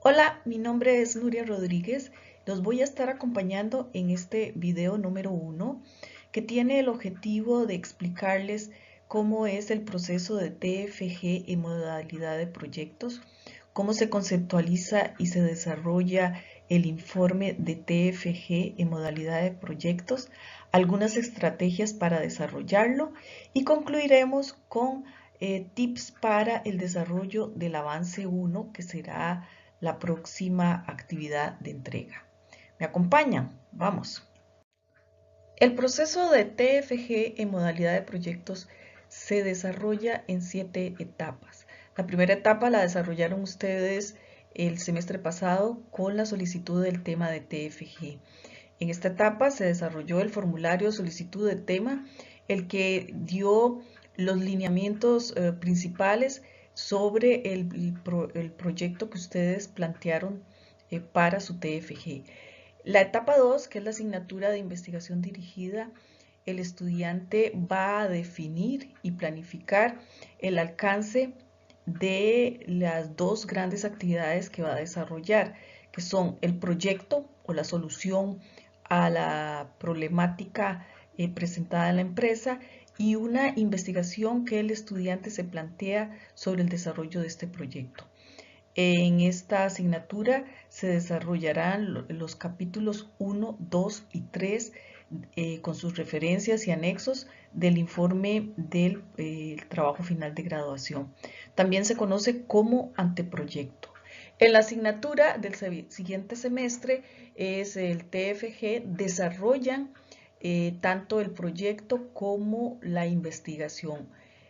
Hola, mi nombre es Nuria Rodríguez. Los voy a estar acompañando en este video número 1 que tiene el objetivo de explicarles cómo es el proceso de TFG en modalidad de proyectos, cómo se conceptualiza y se desarrolla el informe de TFG en modalidad de proyectos, algunas estrategias para desarrollarlo y concluiremos con tips para el desarrollo del avance 1 que será la próxima actividad de entrega. ¿Me acompañan? Vamos. El proceso de TFG en modalidad de proyectos se desarrolla en 7 etapas. La primera etapa la desarrollaron ustedes el semestre pasado con la solicitud del tema de TFG. En esta etapa se desarrolló el formulario de solicitud de tema, el que dio los lineamientos principales sobre el proyecto que ustedes plantearon para su TFG. La etapa 2, que es la asignatura de investigación dirigida, el estudiante va a definir y planificar el alcance de las dos grandes actividades que va a desarrollar, que son el proyecto o la solución a la problemática presentada en la empresa y una investigación que el estudiante se plantea sobre el desarrollo de este proyecto. En esta asignatura se desarrollarán los capítulos 1, 2 y 3 con sus referencias y anexos del informe del trabajo final de graduación. También se conoce como anteproyecto. En la asignatura del siguiente semestre es el TFG, desarrollan tanto el proyecto como la investigación.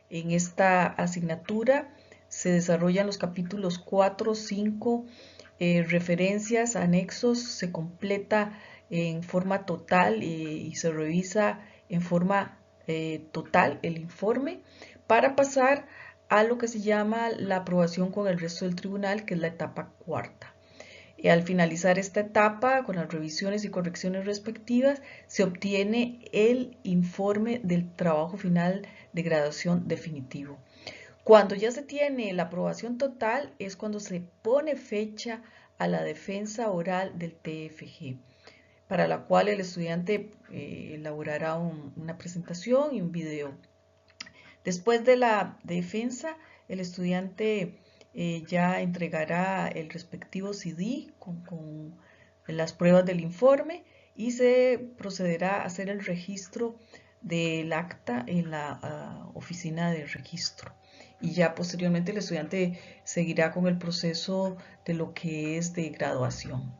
En esta asignatura se desarrollan los capítulos 4, 5, referencias, anexos, se completa en forma total y se revisa en forma total el informe para pasar a lo que se llama la aprobación con el resto del tribunal, que es la etapa cuarta. Al finalizar esta etapa, con las revisiones y correcciones respectivas, se obtiene el informe del trabajo final de graduación definitivo. Cuando ya se tiene la aprobación total es cuando se pone fecha a la defensa oral del TFG, para la cual el estudiante elaborará una presentación y un video. Después de la defensa, el estudiante ya entregará el respectivo CD con las pruebas del informe y se procederá a hacer el registro del acta en la oficina de registro. Y ya posteriormente el estudiante seguirá con el proceso de lo que es de graduación.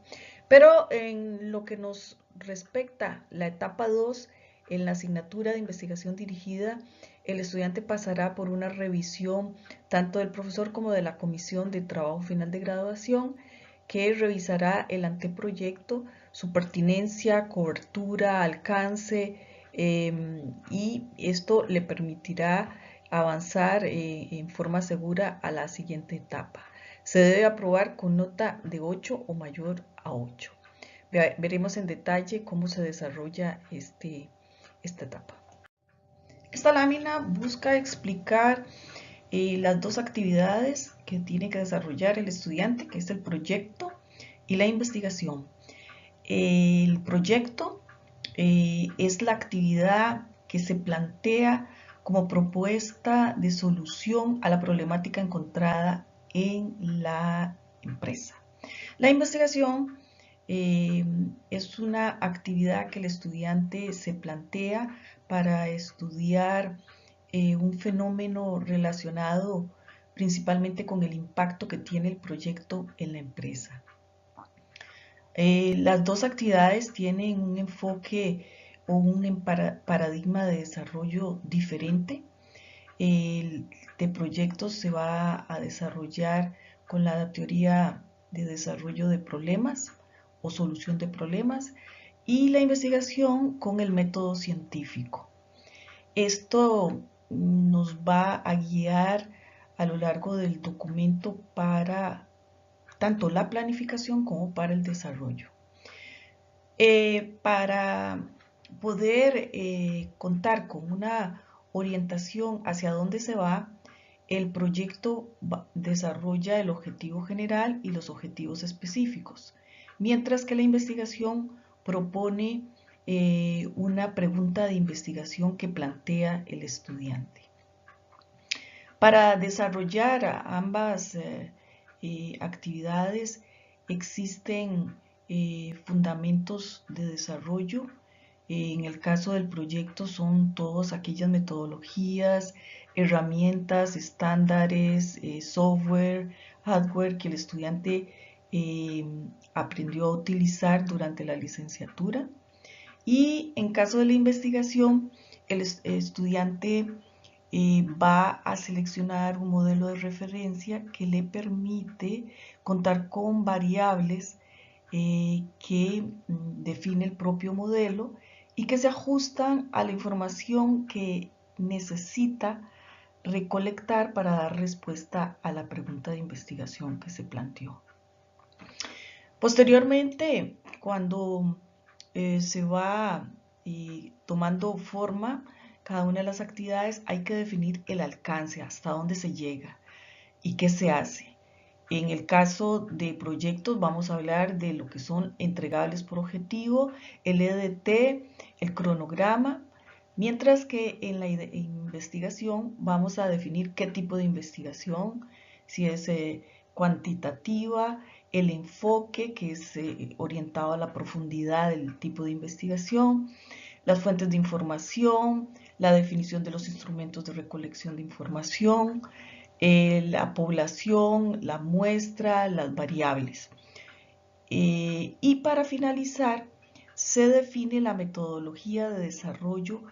Pero en lo que nos respecta la etapa 2, en la asignatura de investigación dirigida, el estudiante pasará por una revisión tanto del profesor como de la comisión de trabajo final de graduación, que revisará el anteproyecto, su pertinencia, cobertura, alcance, y esto le permitirá avanzar en forma segura a la siguiente etapa. Se debe aprobar con nota de 8 o mayor a 8. Veremos en detalle cómo se desarrolla esta etapa. Esta lámina busca explicar las dos actividades que tiene que desarrollar el estudiante, que es el proyecto y la investigación. El proyecto es la actividad que se plantea como propuesta de solución a la problemática encontrada en la empresa. La investigación es una actividad que el estudiante se plantea para estudiar un fenómeno relacionado principalmente con el impacto que tiene el proyecto en la empresa. Las dos actividades tienen un enfoque o un paradigma de desarrollo diferente. El de proyectos se va a desarrollar con la teoría de desarrollo de problemas o solución de problemas y la investigación con el método científico. Esto nos va a guiar a lo largo del documento para tanto la planificación como para el desarrollo. Para poder contar con una orientación hacia dónde se va, el proyecto desarrolla el objetivo general y los objetivos específicos, mientras que la investigación propone una pregunta de investigación que plantea el estudiante. Para desarrollar ambas actividades existen fundamentos de desarrollo. En el caso del proyecto son todas aquellas metodologías, herramientas, estándares, software, hardware que el estudiante aprendió a utilizar durante la licenciatura. Y en caso de la investigación, el estudiante va a seleccionar un modelo de referencia que le permite contar con variables que define el propio modelo y que se ajustan a la información que necesita recolectar para dar respuesta a la pregunta de investigación que se planteó. Posteriormente, cuando se va tomando forma cada una de las actividades, hay que definir el alcance, hasta dónde se llega y qué se hace. En el caso de proyectos vamos a hablar de lo que son entregables por objetivo, el EDT, el cronograma, mientras que en la investigación vamos a definir qué tipo de investigación, si es cuantitativa, el enfoque que es orientado a la profundidad del tipo de investigación, las fuentes de información, la definición de los instrumentos de recolección de información, la población, la muestra, las variables. Y para finalizar, se define la metodología de desarrollo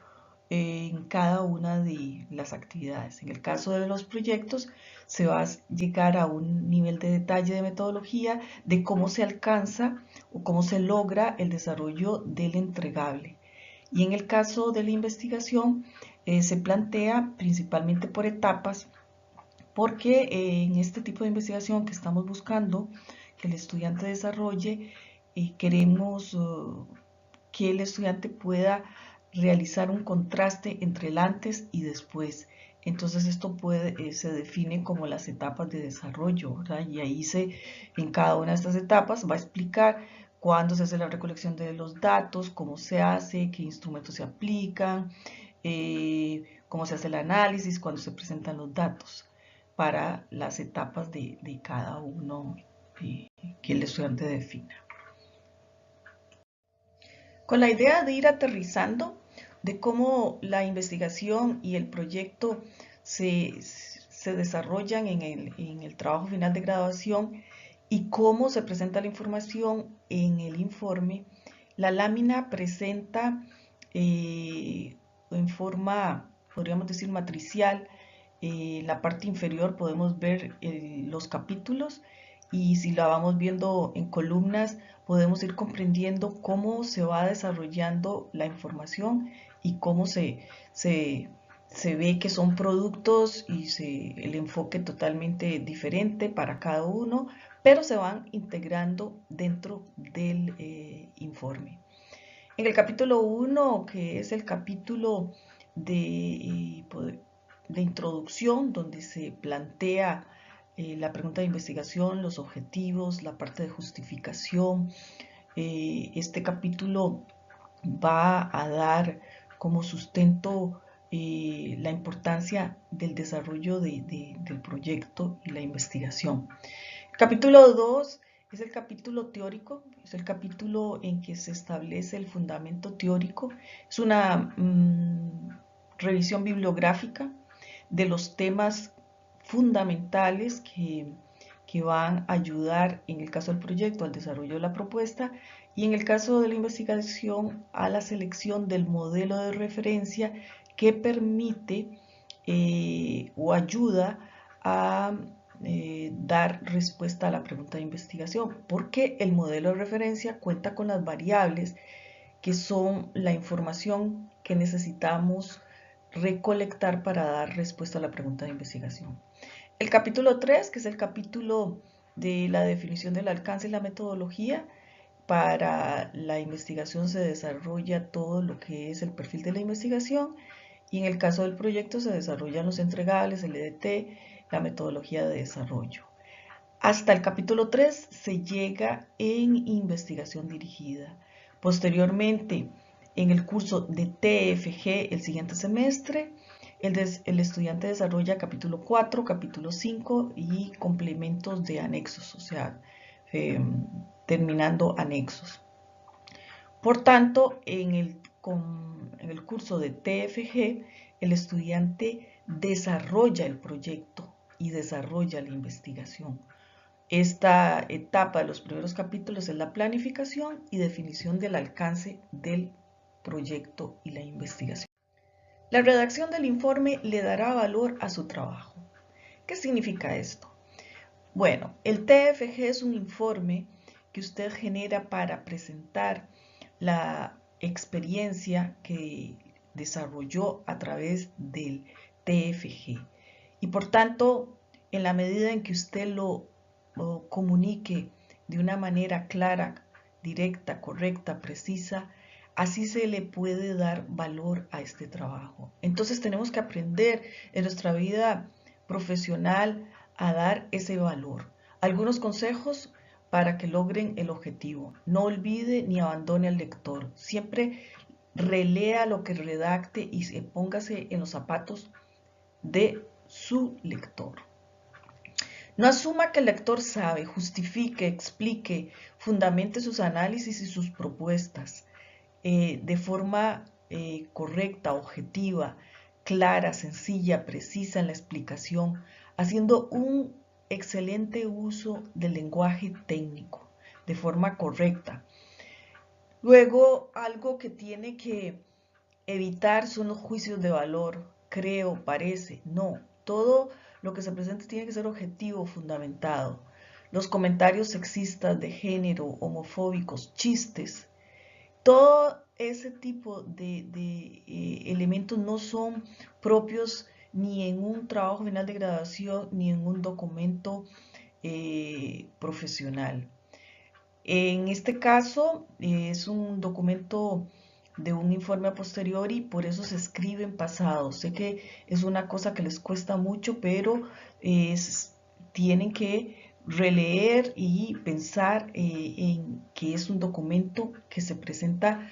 en cada una de las actividades. En el caso de los proyectos, se va a llegar a un nivel de detalle de metodología de cómo se alcanza o cómo se logra el desarrollo del entregable. Y en el caso de la investigación, se plantea principalmente por etapas, porque en este tipo de investigación que estamos buscando que el estudiante desarrolle, queremos que el estudiante pueda realizar un contraste entre el antes y después. Entonces esto se define como las etapas de desarrollo, ¿verdad? Y ahí en cada una de estas etapas va a explicar cuándo se hace la recolección de los datos, cómo se hace, qué instrumentos se aplican, cómo se hace el análisis, cuándo se presentan los datos para las etapas de cada uno que el estudiante defina. Con la idea de ir aterrizando de cómo la investigación y el proyecto se desarrollan en el trabajo final de graduación y cómo se presenta la información en el informe, la lámina presenta en forma, podríamos decir, matricial. La parte inferior podemos ver los capítulos, y si la vamos viendo en columnas podemos ir comprendiendo cómo se va desarrollando la información y cómo se ve que son productos y el enfoque totalmente diferente para cada uno, pero se van integrando dentro del informe. En el capítulo 1, que es el capítulo de introducción, donde se plantea la pregunta de investigación, los objetivos, la parte de justificación, este capítulo va a dar como sustento la importancia del desarrollo del proyecto y la investigación. El capítulo 2 es el capítulo teórico, es el capítulo en que se establece el fundamento teórico. Es una revisión bibliográfica de los temas fundamentales que van a ayudar, en el caso del proyecto, al desarrollo de la propuesta, y en el caso de la investigación, a la selección del modelo de referencia que permite o ayuda a dar respuesta a la pregunta de investigación, porque el modelo de referencia cuenta con las variables que son la información que necesitamos recolectar para dar respuesta a la pregunta de investigación. El capítulo 3, que es el capítulo de la definición del alcance y la metodología. Para la investigación se desarrolla todo lo que es el perfil de la investigación, y en el caso del proyecto se desarrollan los entregables, el EDT, la metodología de desarrollo. Hasta el capítulo 3 se llega en investigación dirigida. Posteriormente, en el curso de TFG el siguiente semestre, el estudiante desarrolla capítulo 4, capítulo 5 y complementos de anexos, o sea, terminando anexos. Por tanto, en el curso de TFG, el estudiante desarrolla el proyecto y desarrolla la investigación. Esta etapa de los primeros capítulos es la planificación y definición del alcance del proyecto y la investigación. La redacción del informe le dará valor a su trabajo. ¿Qué significa esto? Bueno, el TFG es un informe que usted genera para presentar la experiencia que desarrolló a través del TFG. Y por tanto, en la medida en que usted lo comunique de una manera clara, directa, correcta, precisa, así se le puede dar valor a este trabajo. Entonces tenemos que aprender en nuestra vida profesional a dar ese valor. Algunos consejos para que logren el objetivo. No olvide ni abandone al lector. Siempre relea lo que redacte y póngase en los zapatos de su lector. No asuma que el lector sabe, justifique, explique, fundamente sus análisis y sus propuestas de forma correcta, objetiva, clara, sencilla, precisa en la explicación, haciendo un excelente uso del lenguaje técnico de forma correcta. Luego, algo que tiene que evitar son los juicios de valor, creo, parece, no. Todo lo que se presenta tiene que ser objetivo, fundamentado. Los comentarios sexistas de género, homofóbicos, chistes, todo ese tipo de elementos no son propios ni en un trabajo final de graduación ni en un documento profesional. En este caso es un documento de un informe a posteriori, por eso se escribe en pasado. Sé que es una cosa que les cuesta mucho, pero tienen que releer y pensar en que es un documento que se presenta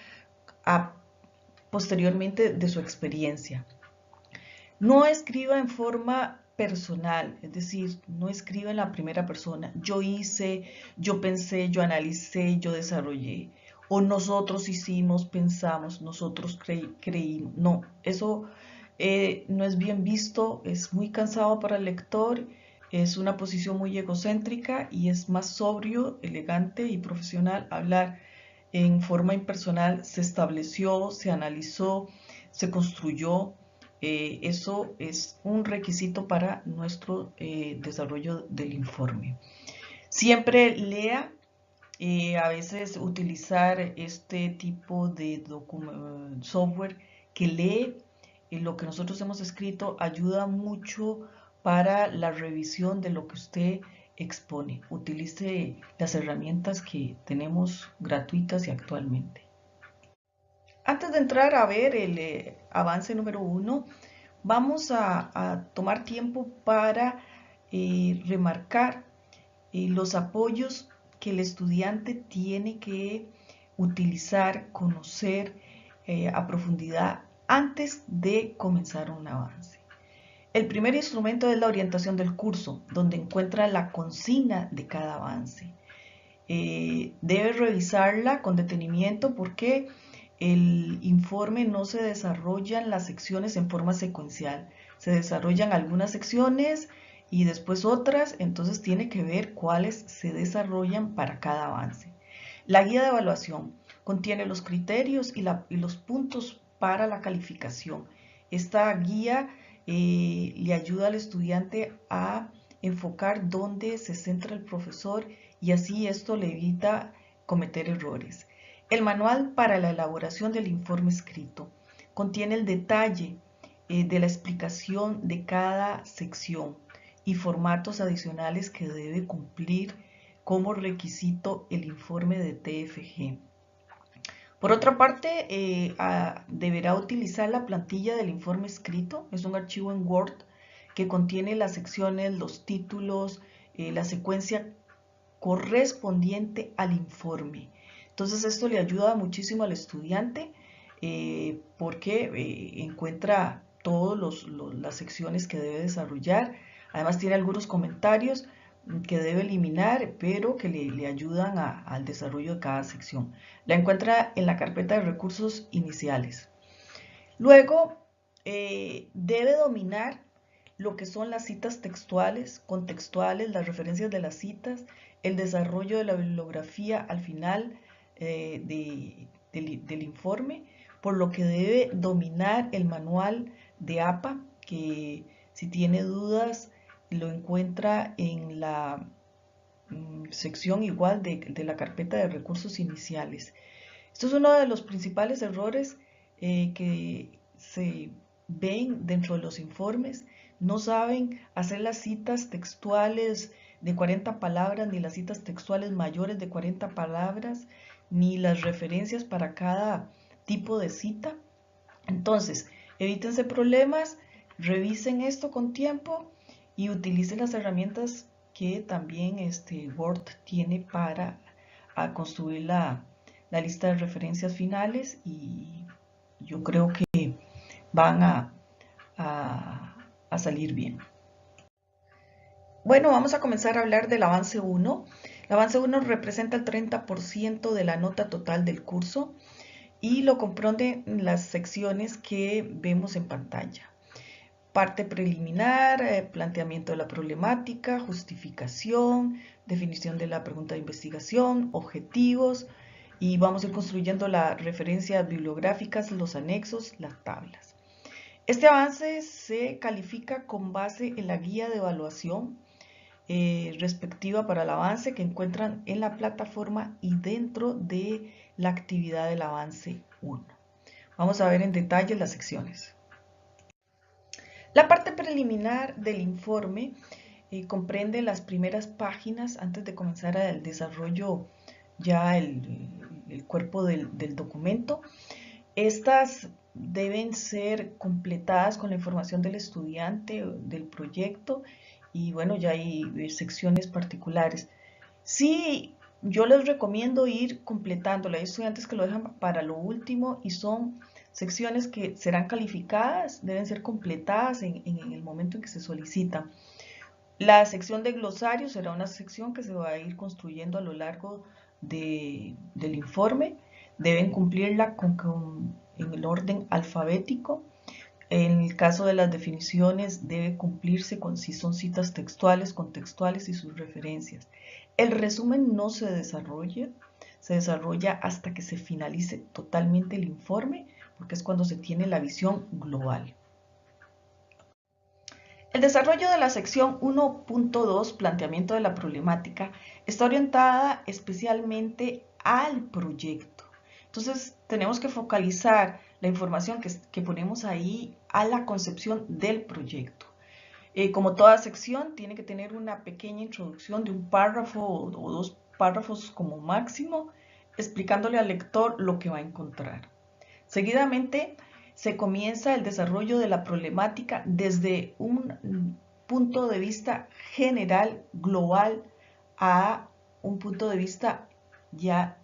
posteriormente de su experiencia. No escriba en forma personal, es decir, no escriba en la primera persona. Yo hice, yo pensé, yo analicé, yo desarrollé. O nosotros hicimos, pensamos, nosotros creímos. No, eso no es bien visto, es muy cansado para el lector, es una posición muy egocéntrica y es más sobrio, elegante y profesional hablar en forma impersonal. Se estableció, se analizó, se construyó. Eso es un requisito para nuestro desarrollo del informe. Siempre lea, a veces utilizar este tipo de software que lee lo que nosotros hemos escrito ayuda mucho para la revisión de lo que usted expone. Utilice las herramientas que tenemos gratuitas y actualmente. Antes de entrar a ver el avance número 1, vamos a tomar tiempo para remarcar los apoyos que el estudiante tiene que utilizar, conocer a profundidad antes de comenzar un avance. El primer instrumento es la orientación del curso, donde encuentra la consigna de cada avance. Debe revisarla con detenimiento porque el informe no se desarrolla en las secciones en forma secuencial. Se desarrollan algunas secciones y después otras, entonces tiene que ver cuáles se desarrollan para cada avance. La guía de evaluación contiene los criterios y los puntos para la calificación. Esta guía le ayuda al estudiante a enfocar dónde se centra el profesor y así esto le evita cometer errores. El manual para la elaboración del informe escrito contiene el detalle de la explicación de cada sección y formatos adicionales que debe cumplir como requisito el informe de TFG. Por otra parte, deberá utilizar la plantilla del informe escrito. Es un archivo en Word que contiene las secciones, los títulos, la secuencia correspondiente al informe. Entonces esto le ayuda muchísimo al estudiante porque encuentra todas las secciones que debe desarrollar. Además tiene algunos comentarios que debe eliminar, pero que le ayudan al desarrollo de cada sección. La encuentra en la carpeta de recursos iniciales. Luego, debe dominar lo que son las citas textuales, contextuales, las referencias de las citas, el desarrollo de la bibliografía al final del informe, por lo que debe dominar el manual de APA, que si tiene dudas lo encuentra en la sección igual de la carpeta de recursos iniciales. Esto es uno de los principales errores que se ven dentro de los informes. No saben hacer las citas textuales de 40 palabras, ni las citas textuales mayores de 40 palabras, ni las referencias para cada tipo de cita. Entonces, evítense problemas, revisen esto con tiempo y utilicen las herramientas que también Word tiene para construir la lista de referencias finales, y yo creo que van a salir bien. Bueno, vamos a comenzar a hablar del avance 1. El avance 1 representa el 30% de la nota total del curso y lo comprende en las secciones que vemos en pantalla. Parte preliminar, planteamiento de la problemática, justificación, definición de la pregunta de investigación, objetivos, y vamos a ir construyendo las referencias bibliográficas, los anexos, las tablas. Este avance se califica con base en la guía de evaluación respectiva para el avance que encuentran en la plataforma y dentro de la actividad del avance 1. Vamos a ver en detalle las secciones. La parte preliminar del informe comprende las primeras páginas antes de comenzar el desarrollo, ya el cuerpo del documento. Estas deben ser completadas con la información del estudiante, del proyecto, y bueno, ya hay secciones particulares. Sí, yo les recomiendo ir completándola. Hay estudiantes que lo dejan para lo último y son secciones que serán calificadas, deben ser completadas en el momento en que se solicita. La sección de glosario será una sección que se va a ir construyendo a lo largo del informe. Deben cumplirla en el orden alfabético. En el caso de las definiciones debe cumplirse con si son citas textuales, contextuales y sus referencias. El resumen no se desarrolla hasta que se finalice totalmente el informe, porque es cuando se tiene la visión global. El desarrollo de la sección 1.2, planteamiento de la problemática, está orientada especialmente al proyecto. Entonces, tenemos que focalizar la información que ponemos ahí a la concepción del proyecto. Como toda sección, tiene que tener una pequeña introducción de un párrafo o 2 párrafos como máximo, explicándole al lector lo que va a encontrar. Seguidamente, se comienza el desarrollo de la problemática desde un punto de vista general, global, a un punto de vista ya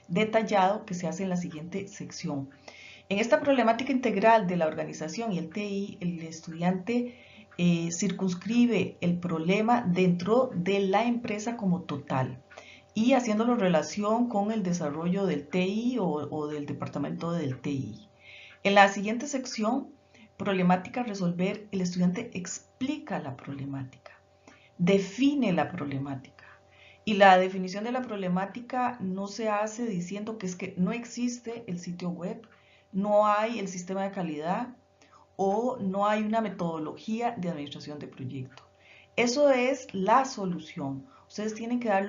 detallado que se hace en la siguiente sección. En esta problemática integral de la organización y el TI, el estudiante circunscribe el problema dentro de la empresa como total y haciéndolo relación con el desarrollo del TI o del departamento del TI. En la siguiente sección, problemática a resolver, el estudiante explica la problemática, define la problemática. Y la definición de la problemática no se hace diciendo que es que no existe el sitio web, no hay el sistema de calidad o no hay una metodología de administración de proyecto. Eso es la solución. Ustedes tienen que dar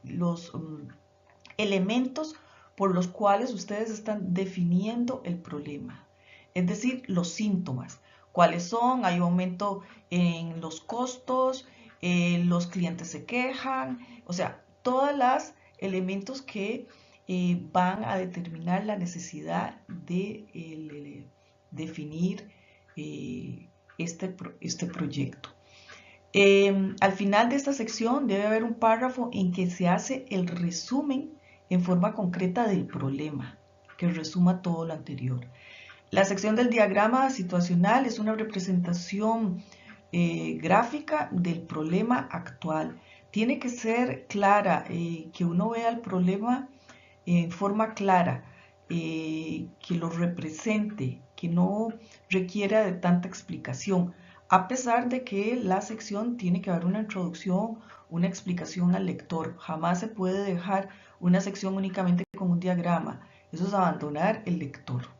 los elementos por los cuales ustedes están definiendo el problema. Es decir, los síntomas. ¿Cuáles son? Hay aumento en los costos, los clientes se quejan, o sea, todos los elementos que van a determinar la necesidad de definir este proyecto. Al final de esta sección debe haber un párrafo en que se hace el resumen en forma concreta del problema, que resuma todo lo anterior. La sección del diagrama situacional es una representación gráfica del problema actual. Tiene que ser clara, que uno vea el problema en forma clara, que lo represente, que no requiera de tanta explicación, a pesar de que la sección tiene que haber una introducción, una explicación al lector. Jamás se puede dejar una sección únicamente con un diagrama. Eso es abandonar el lector.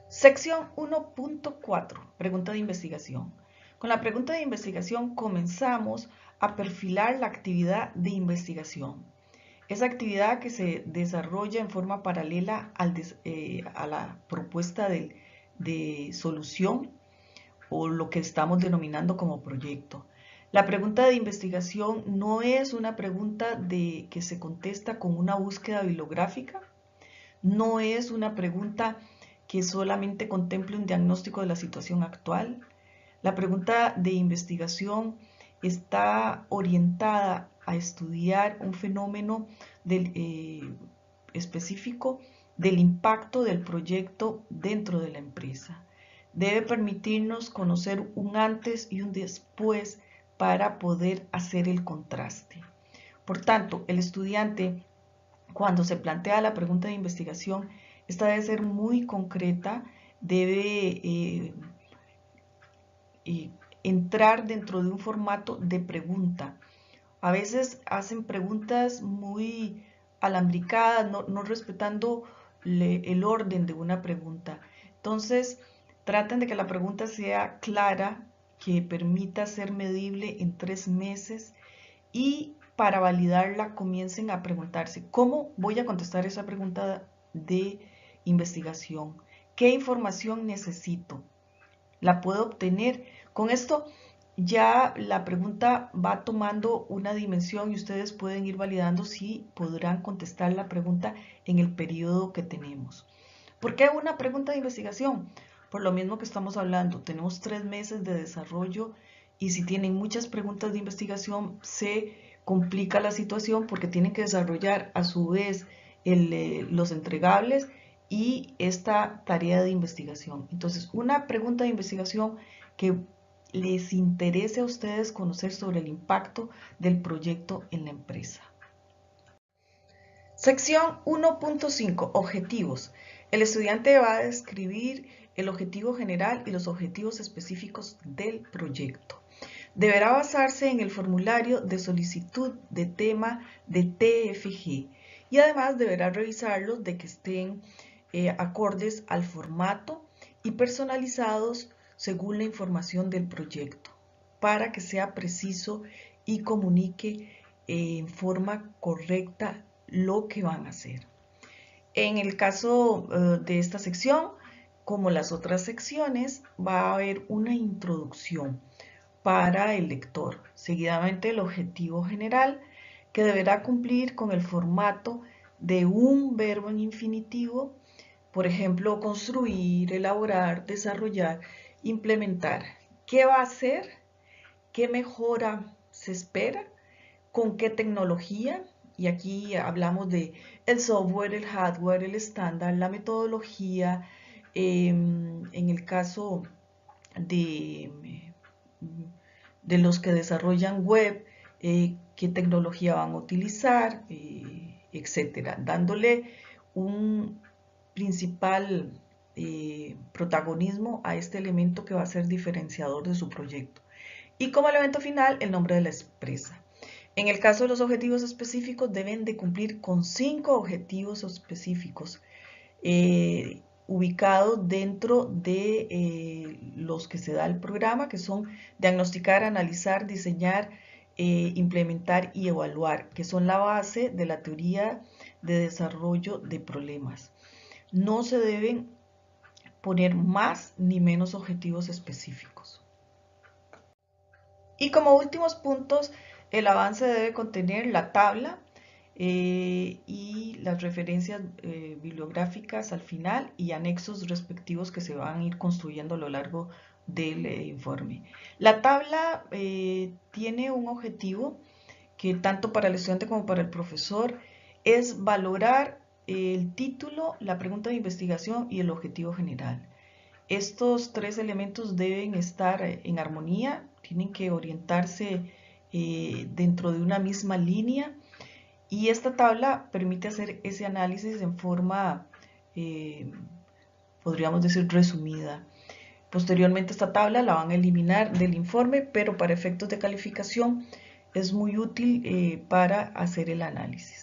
Sección 1.4. Pregunta de investigación. Con la pregunta de investigación comenzamos a perfilar la actividad de investigación. Esa actividad que se desarrolla en forma paralela a la propuesta de solución o lo que estamos denominando como proyecto. La pregunta de investigación no es una pregunta que se contesta con una búsqueda bibliográfica, no es una pregunta que solamente contemple un diagnóstico de la situación actual. La pregunta de investigación está orientada a estudiar un fenómeno específico del impacto del proyecto dentro de la empresa. Debe permitirnos conocer un antes y un después para poder hacer el contraste. Por tanto, el estudiante, cuando se plantea la pregunta de investigación, esta debe ser muy concreta, debe entrar dentro de un formato de pregunta. A veces hacen preguntas muy alambricadas, no respetando el orden de una pregunta. Entonces, traten de que la pregunta sea clara, que permita ser medible en 3 meses y para validarla comiencen a preguntarse, ¿cómo voy a contestar esa pregunta de investigación? ¿Qué información necesito? ¿La puedo obtener? Con esto ya la pregunta va tomando una dimensión y ustedes pueden ir validando si podrán contestar la pregunta en el periodo que tenemos. ¿Por qué una pregunta de investigación? Por lo mismo que estamos hablando, tenemos 3 meses de desarrollo y si tienen muchas preguntas de investigación se complica la situación porque tienen que desarrollar a su vez los entregables y esta tarea de investigación. Entonces, una pregunta de investigación que les interese a ustedes conocer sobre el impacto del proyecto en la empresa. Sección 1.5. Objetivos. El estudiante va a describir el objetivo general y los objetivos específicos del proyecto. Deberá basarse en el formulario de solicitud de tema de TFG y además deberá revisarlos de que estén acordes al formato y personalizados según la información del proyecto para que sea preciso y comunique en forma correcta lo que van a hacer. En el caso de esta sección, como las otras secciones, va a haber una introducción para el lector, seguidamente el objetivo general, que deberá cumplir con el formato de un verbo en infinitivo, Por ejemplo, construir, elaborar, desarrollar, implementar. ¿Qué va a hacer? ¿Qué mejora se espera? ¿Con qué tecnología? Y aquí hablamos de el software, el hardware, el estándar, la metodología. En el caso de, de los que desarrollan web, qué tecnología van a utilizar, etcétera, dándole un principal protagonismo a este elemento que va a ser diferenciador de su proyecto. Y como elemento final, el nombre de la empresa. En el caso de los objetivos específicos, deben de cumplir con 5 objetivos específicos ubicados dentro de los que se da el programa, que son diagnosticar, analizar, diseñar, implementar y evaluar, que son la base de la teoría de desarrollo de problemas. No se deben poner más ni menos objetivos específicos. Y como últimos puntos, el avance debe contener la tabla y las referencias bibliográficas al final y anexos respectivos que se van a ir construyendo a lo largo del informe. La tabla tiene un objetivo que tanto para el estudiante como para el profesor es valorar el título, la pregunta de investigación y el objetivo general. Estos 3 elementos deben estar en armonía, tienen que orientarse dentro de una misma línea y esta tabla permite hacer ese análisis en forma, podríamos decir, resumida. Posteriormente esta tabla la van a eliminar del informe, pero para efectos de calificación es muy útil para hacer el análisis.